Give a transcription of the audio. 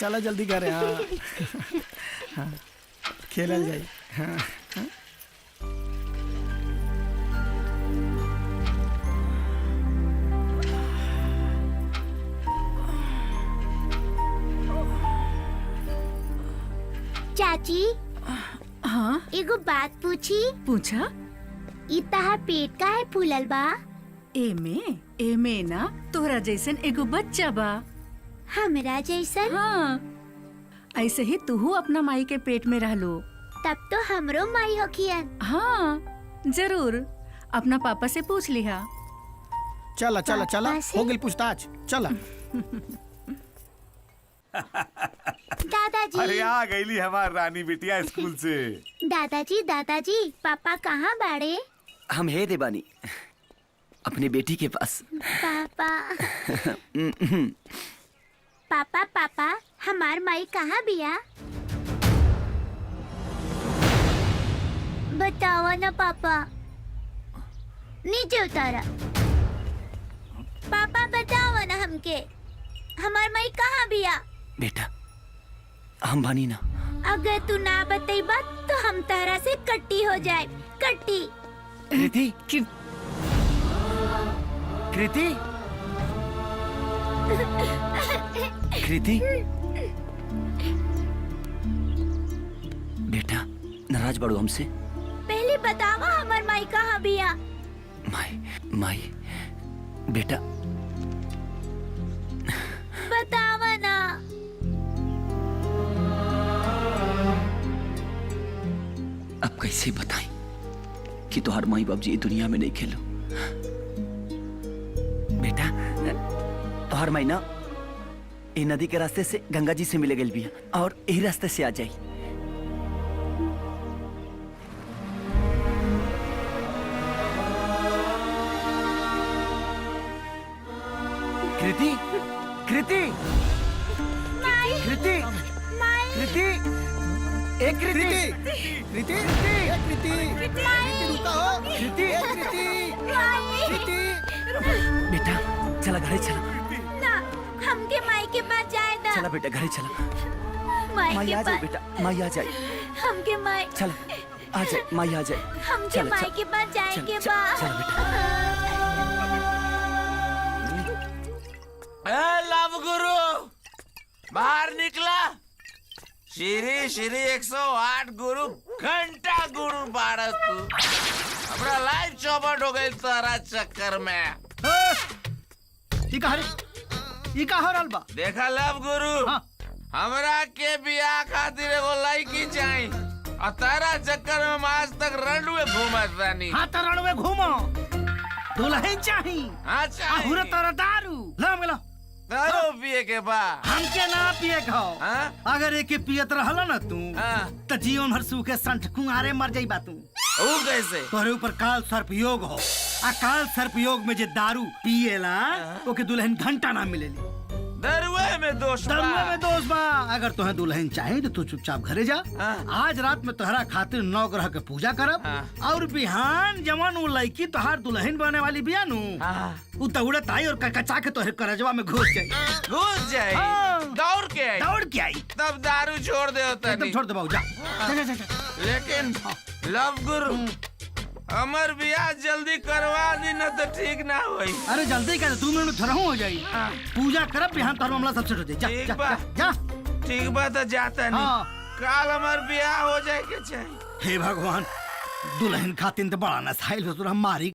चला जल्दी करे। हाँ हाँ खेलल जाई। हाँ हाँ। चाची हाँ एगो बात पूछी। पूछा। ई तहार पेट का है फूलल बा? एमे ना तोहरा जैसन एगो बच्चा बा। हमरा जैसन? हाँ ऐसे ही तू अपना माई के पेट में रहलो। तब तो हमरो माई होखियन। हाँ जरूर, अपना पापा से पूछ लिहा। चला चला चला, हो गई पूछताछ, चला। दादाजी। अरे आ गईली हमार रानी बिटिया स्कूल से। दादाजी दादाजी पापा कहाँ बाड़े? हम है देवानी, अपनी बेटी के पास। पापा पापा पापा हमार माई कहाँ बिया? बताओ ना पापा। नीचे उतारा। पापा बताओ ना हमके, हमार माई कहाँ बिया? बेटा हम बानी ना। अगर तू ना बतईबा तो हम तारा से कट्टी हो जाए, कट्टी। कृति कृति कृति बेटा नाराज बड़ो हमसे? पहले बतावा हमार माई कहाँ बिया? माई बेटा बतावा ना। अब कैसे बताएं कि तुम्हार माई बाप जी दुनिया में नहीं खेलो। बेटा तुम्हार माई ना ये नदी के रास्ते से गंगा जी से मिले गई भी और यही रास्ते से आ जाई। कृति कृति कृति कृति एक कृति कृति कृति कृति रुका हो। कृति कृति बेटा चला घरे चला। ना हमके माई के पास जाए ना। चला बेटा घरे चला। माई माई के आ जाए पास। बेटा, माई आ जाए। हमके माई। चला आ जाए, माई आ जाए। हमके चला, माई चला, के पास जाएंगे चला, बा। चला बेटा। लव गुरु बाहर निकला। श्री श्री 108 गुरु घंटा गुरु बाड़ा तू। अपना लाइफ चौपट हो गई तारा चक्कर में। ई का हो रहल बा? देखा लव गुरु, हाँ। हमरा के बियाह खातिर एगो लड़की चाहिए और तारा चक्कर में आज तक रणुए घूमत बानी। हाँ तो रणवे घूमो, दुल्हन चाही। हाँ आहुरे तोरा दारू ला मिला। दारू पिए के बा हमके ना पिए खाओ। हाँ? अगर एके पियत रहल ना तू हाँ। तो जीवन भर सूखे संठ कुंवारे मर जाइबा तू। वो कैसे? तोरे ऊपर काल सर्प योग हो। आ काल सर्प योग में जे दारू पिएला ओके दुल्हन घंटा ना मिलेली। दरुए में दोष बा। दरुए में दोष बा। अगर तुम्हें दुल्हन चाहे तो तू चुपचाप घरे जा। आज रात में तोहरा खातिर 9 ग्रह के पूजा करब और बिहान जवन वो लड़की तोहार दुल्हन बने वाली बिया नु उ दौड़त आई और कचचा के तोहर करजवा में घुस जाई। घुस जाए? दौड़ के आई? दौड़ के आई तब दारू छोड़ दे होता एकदम छोड़ दे बाबू, जा जा जा जा। लेकिन लव गुरु हमर बियाह जल्दी करवा दी न तो ठीक ना होई। अरे जल्दी कर, 2 मिनट थोड़ा हो जाई। पूजा करब बिहान तोहर मामला सब सेट हो जाई। जा ठीक जा बा। जा। ठीक बा तो जाता नहीं। हाँ। काल हमार बियाह हो जाए के चाहिए। हे भगवान, दुल्हन खातिर तो बड़ा नसाइल हो, तोरा मारी